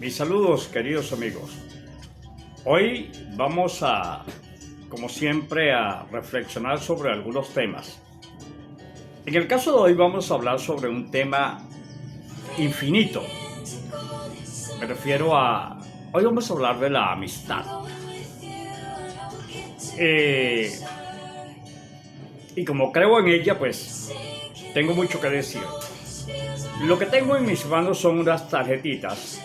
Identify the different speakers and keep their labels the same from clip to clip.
Speaker 1: Mis saludos, queridos amigos. Hoy vamos como siempre, a reflexionar sobre algunos temas. En el caso de hoy vamos a hablar sobre un tema infinito. Me refiero hoy vamos a hablar de la amistad. Y como creo en ella, pues tengo mucho que decir. Lo que tengo en mis manos son unas tarjetitas,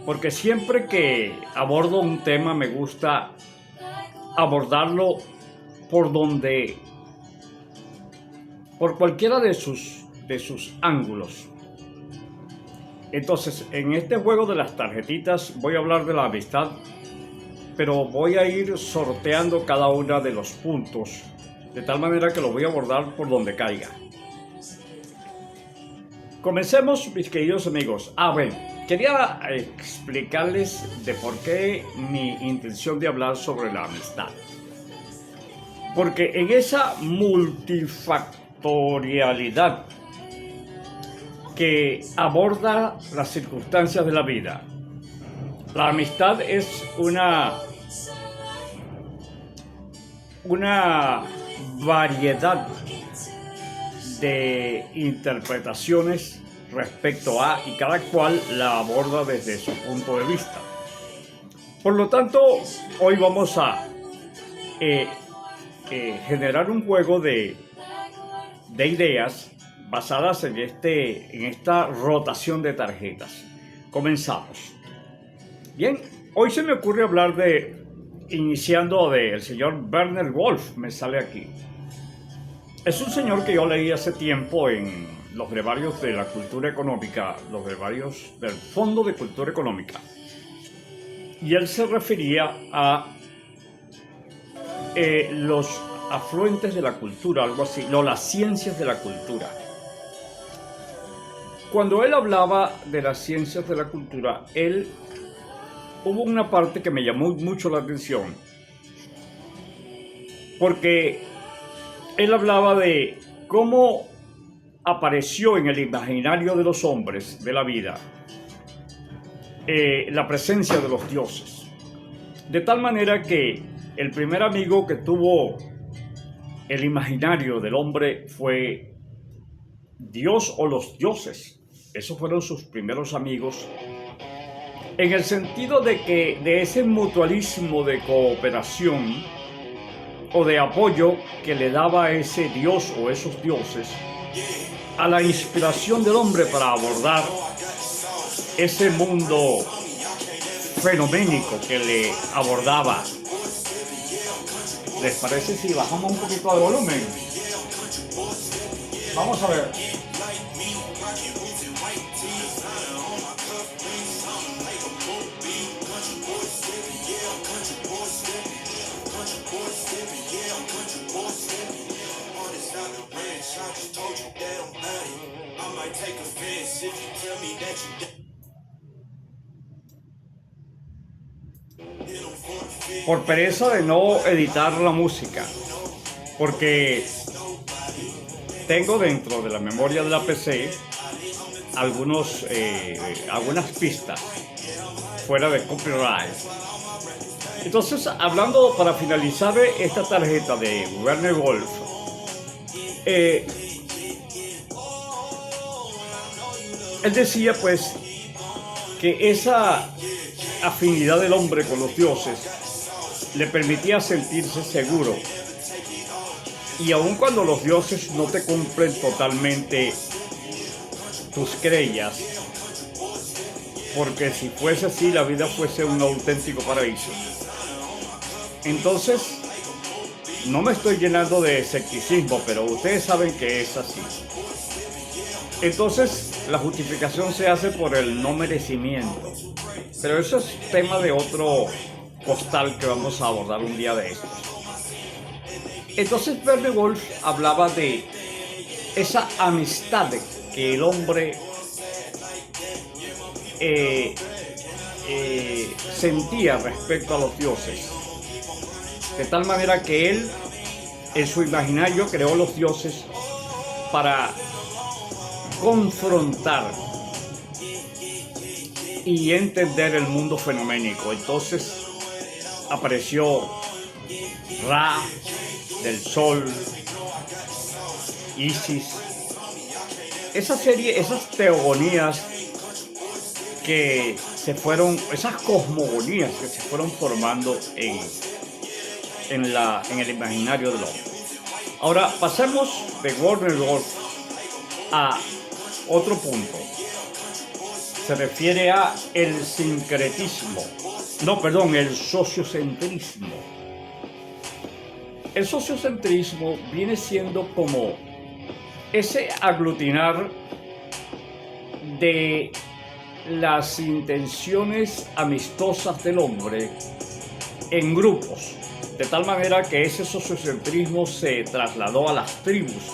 Speaker 1: porque siempre que abordo un tema me gusta abordarlo por cualquiera de sus ángulos. Entonces, en este juego de las tarjetitas voy a hablar de la amistad, pero voy a ir sorteando cada uno de los puntos, de tal manera que lo voy a abordar por donde caiga. Comencemos, mis queridos amigos. Quería explicarles de por qué mi intención de hablar sobre la amistad. Porque en esa multifactorialidad que aborda las circunstancias de la vida, la amistad es una variedad de interpretaciones respecto a, y cada cual la aborda desde su punto de vista. Por lo tanto, hoy vamos a generar un juego de ideas basadas en esta rotación de tarjetas. Comenzamos. Bien, hoy se me ocurre hablar iniciando del señor Werner Wolf, me sale aquí. Es un señor que yo leí hace tiempo en los brevarios de la cultura económica, los brevarios del Fondo de Cultura Económica. Y él se refería a los afluentes de la cultura, algo así, las ciencias de la cultura. Cuando él hablaba de las ciencias de la cultura, hubo una parte que me llamó mucho la atención, porque él hablaba de cómo apareció en el imaginario de los hombres de la vida la presencia de los dioses. De tal manera que el primer amigo que tuvo el imaginario del hombre fue Dios o los dioses. Esos fueron sus primeros amigos, en el sentido de que de ese mutualismo de cooperación o de apoyo que le daba ese dios o esos dioses a la inspiración del hombre para abordar ese mundo fenoménico que le abordaba. ¿Les parece si bajamos un poquito de volumen? Vamos a ver. Por pereza de no editar la música, porque tengo dentro de la memoria de la PC algunas pistas fuera de copyright. Entonces, hablando para finalizar esta tarjeta de Werner Wolf, él decía pues que esa afinidad del hombre con los dioses le permitía sentirse seguro, y aun cuando los dioses no te cumplen totalmente tus querellas, porque si fuese así la vida fuese un auténtico paraíso. Entonces, no me estoy llenando de escepticismo, pero ustedes saben que es así. Entonces, la justificación se hace por el no merecimiento, pero eso es tema de otro costal que vamos a abordar un día de estos. Entonces, Werner Wolf hablaba de esa amistad que el hombre sentía respecto a los dioses, de tal manera que él en su imaginario creó los dioses para confrontar y entender el mundo fenoménico. Entonces apareció Ra del Sol, Isis, esa serie, esas teogonías que se fueron, esas cosmogonías que se fueron formando en el imaginario del hombre. Ahora pasemos de Warner Bros. A otro punto. Se refiere a el sincretismo. No, perdón, el sociocentrismo. El sociocentrismo viene siendo como ese aglutinar de las intenciones amistosas del hombre en grupos, de tal manera que ese sociocentrismo se trasladó a las tribus,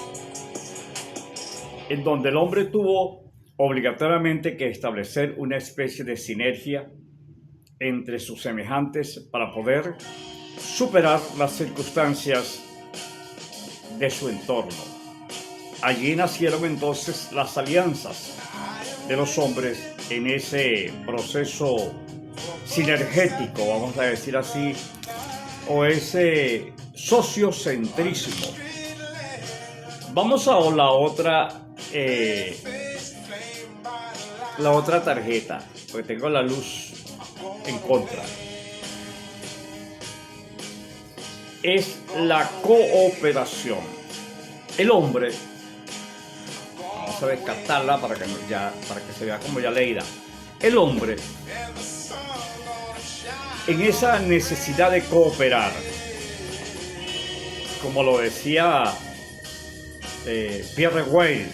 Speaker 1: en donde el hombre tuvo obligatoriamente que establecer una especie de sinergia entre sus semejantes para poder superar las circunstancias de su entorno. Allí nacieron entonces las alianzas de los hombres en ese proceso sinergético, vamos a decir así, o ese sociocentrismo. Vamos a la otra tarjeta, porque tengo la luz en contra. Es la cooperación. El hombre, vamos a descartarla para que se vea como ya leída. El hombre, en esa necesidad de cooperar, como lo decía Pierre Weil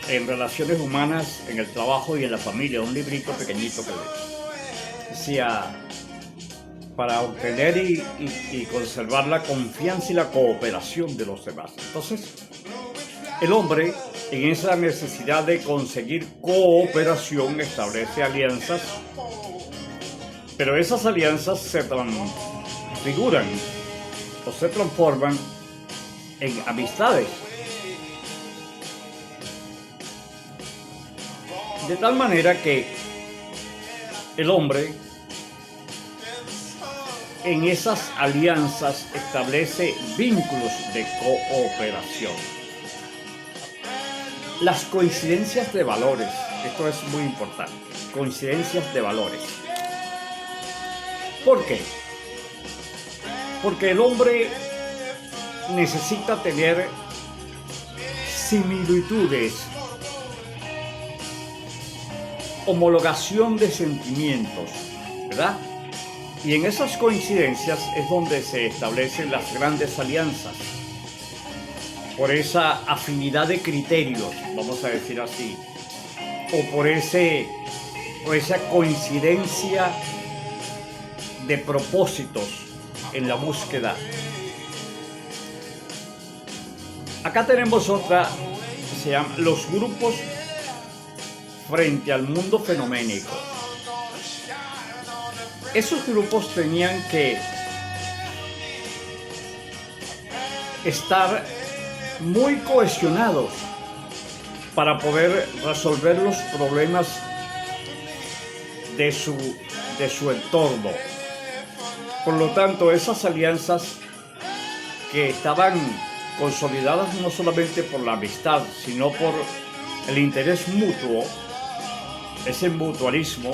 Speaker 1: en Relaciones Humanas, en el Trabajo y en la Familia, un librito pequeñito que decía, para obtener y conservar la confianza y la cooperación de los demás. Entonces, el hombre, en esa necesidad de conseguir cooperación, establece alianzas, pero esas alianzas se transfiguran o se transforman en amistades. De tal manera que el hombre en esas alianzas establece vínculos de cooperación. Las coincidencias de valores, esto es muy importante, coincidencias de valores. ¿Por qué? Porque el hombre necesita tener similitudes, homologación de sentimientos, ¿verdad? Y en esas coincidencias es donde se establecen las grandes alianzas, por esa afinidad de criterios, vamos a decir así, o por esa coincidencia de propósitos en la búsqueda. Acá tenemos otra, se llama los grupos frente al mundo fenoménico. Esos grupos tenían que estar muy cohesionados para poder resolver los problemas de su entorno. Por lo tanto, esas alianzas que estaban consolidadas no solamente por la amistad, sino por el interés mutuo, ese mutualismo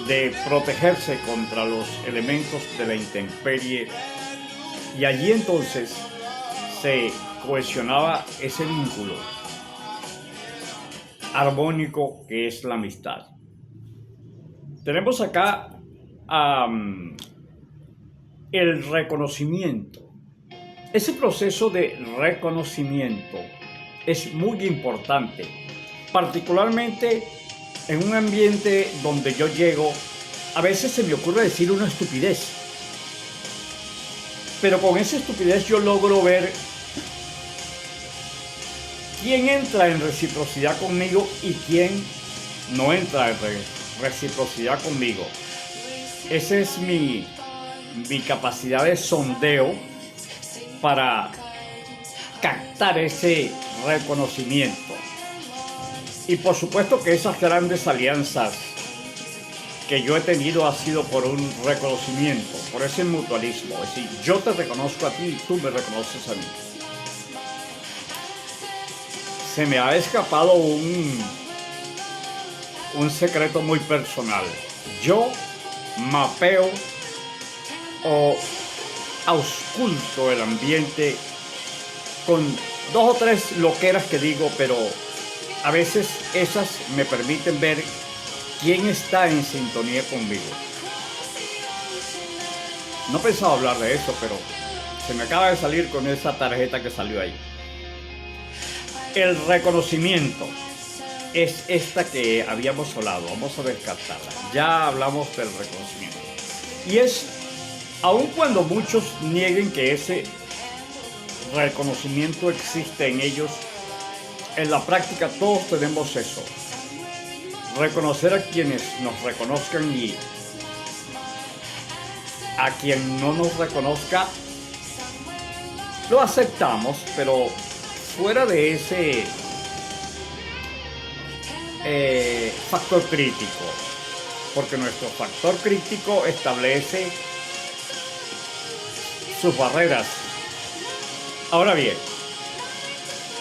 Speaker 1: de protegerse contra los elementos de la intemperie, y allí entonces se cohesionaba ese vínculo armónico que es la amistad. Tenemos acá el reconocimiento. Ese proceso de reconocimiento es muy importante, particularmente en un ambiente donde yo llego. A veces se me ocurre decir una estupidez, pero con esa estupidez yo logro ver quién entra en reciprocidad conmigo y quién no entra en reciprocidad conmigo. Esa es mi capacidad de sondeo para captar ese reconocimiento. Y por supuesto que esas grandes alianzas que yo he tenido ha sido por un reconocimiento, por ese mutualismo. Es decir, yo te reconozco a ti y tú me reconoces a mí. Se me ha escapado un secreto muy personal. Yo mapeo o ausculto el ambiente con 2 o 3 loqueras que digo, pero a veces esas me permiten ver quién está en sintonía conmigo. No pensaba hablar de eso, pero se me acaba de salir con esa tarjeta que salió ahí. El reconocimiento es esta que habíamos hablado. Vamos a descartarla. Ya hablamos del reconocimiento. Y es, aun cuando muchos nieguen que ese reconocimiento existe en ellos, en la práctica todos tenemos eso. Reconocer a quienes nos reconozcan y a quien no nos reconozca lo aceptamos, pero fuera de ese factor crítico, porque nuestro factor crítico establece sus barreras. Ahora bien,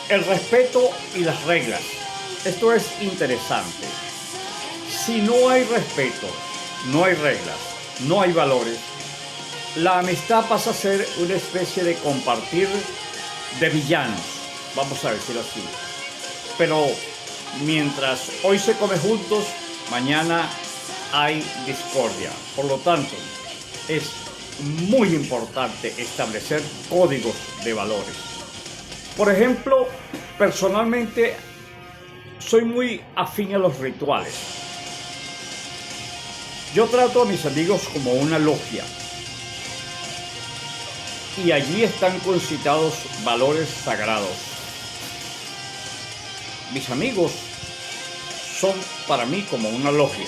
Speaker 1: el respeto y las reglas. Esto es interesante. Si no hay respeto, no hay reglas, no hay valores, la amistad pasa a ser una especie de compartir de villanos, vamos a decirlo así. Pero mientras hoy se come juntos, mañana hay discordia. Por lo tanto, es muy importante establecer códigos de valores. Por ejemplo, personalmente soy muy afín a los rituales. Yo trato a mis amigos como una logia. Y allí están concitados valores sagrados. Mis amigos son para mí como una logia.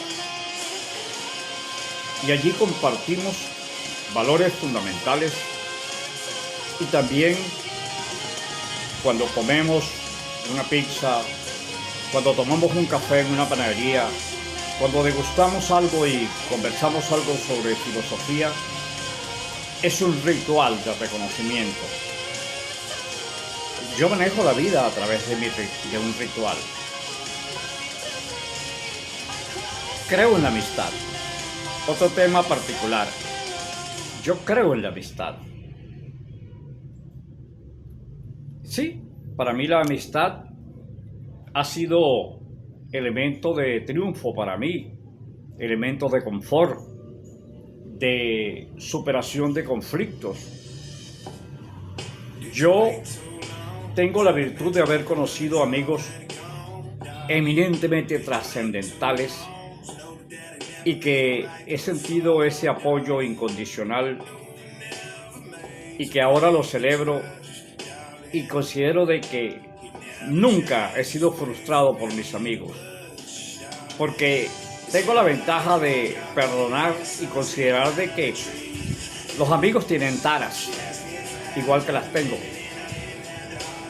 Speaker 1: Y allí compartimos valores fundamentales. Y también cuando comemos una pizza, cuando tomamos un café en una panadería, cuando degustamos algo y conversamos algo sobre filosofía, es un ritual de reconocimiento. Yo manejo la vida a través de un ritual. Creo en la amistad. Otro tema particular. Yo creo en la amistad. Sí, para mí la amistad ha sido elemento de triunfo para mí, elemento de confort, de superación de conflictos. Yo tengo la virtud de haber conocido amigos eminentemente trascendentales y que he sentido ese apoyo incondicional y que ahora lo celebro y considero de que nunca he sido frustrado por mis amigos, porque tengo la ventaja de perdonar y considerar de que los amigos tienen taras, igual que las tengo.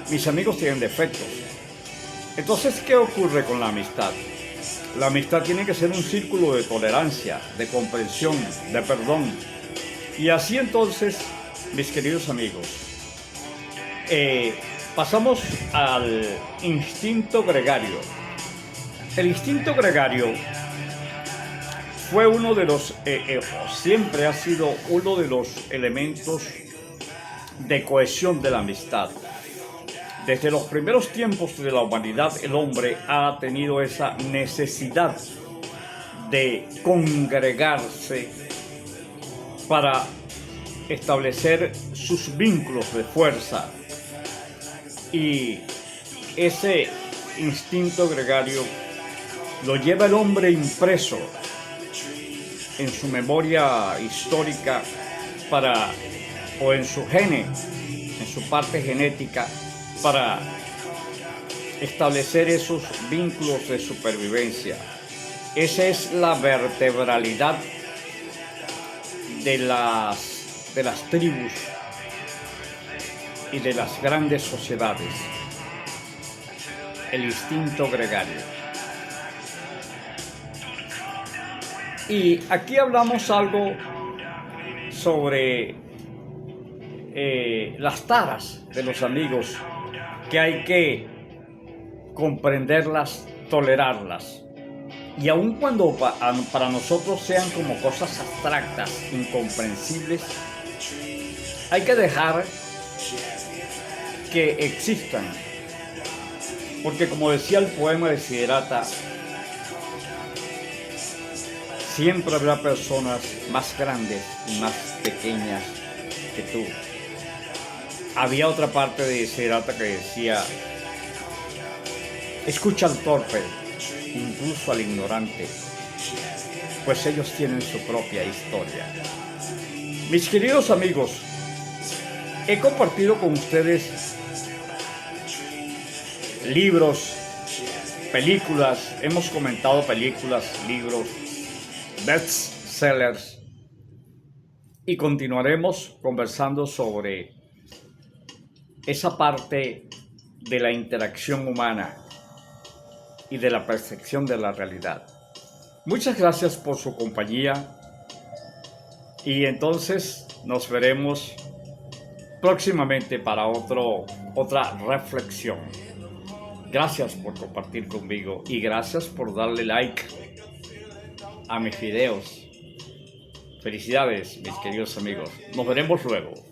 Speaker 1: Mis amigos tienen defectos. Entonces, ¿qué ocurre con la amistad? La amistad tiene que ser un círculo de tolerancia, de comprensión, de perdón. Y así entonces, mis queridos amigos, pasamos al instinto gregario. El instinto gregario fue uno de los, siempre ha sido uno de los elementos de cohesión de la amistad. Desde los primeros tiempos de la humanidad, el hombre ha tenido esa necesidad de congregarse para establecer sus vínculos de fuerza. Y ese instinto gregario lo lleva el hombre impreso en su memoria histórica o en su gene, en su parte genética, para establecer esos vínculos de supervivencia. Esa es la vertebralidad de las tribus y de las grandes sociedades. El instinto gregario. Y aquí hablamos algo sobre las taras de los amigos, que hay que comprenderlas, tolerarlas. Y aun cuando para nosotros sean como cosas abstractas, incomprensibles, hay que dejar que existan. Porque como decía el poema de Siddhartha, siempre habrá personas más grandes y más pequeñas que tú. Había otra parte de Siddhartha que decía: escucha al torpe, incluso al ignorante, pues ellos tienen su propia historia. Mis queridos amigos, he compartido con ustedes libros, películas, hemos comentado películas, libros, bestsellers, y continuaremos conversando sobre esa parte de la interacción humana y de la percepción de la realidad. Muchas gracias por su compañía y entonces nos veremos próximamente para otra reflexión. Gracias por compartir conmigo y gracias por darle like a mis videos. Felicidades, mis queridos amigos. Nos veremos luego.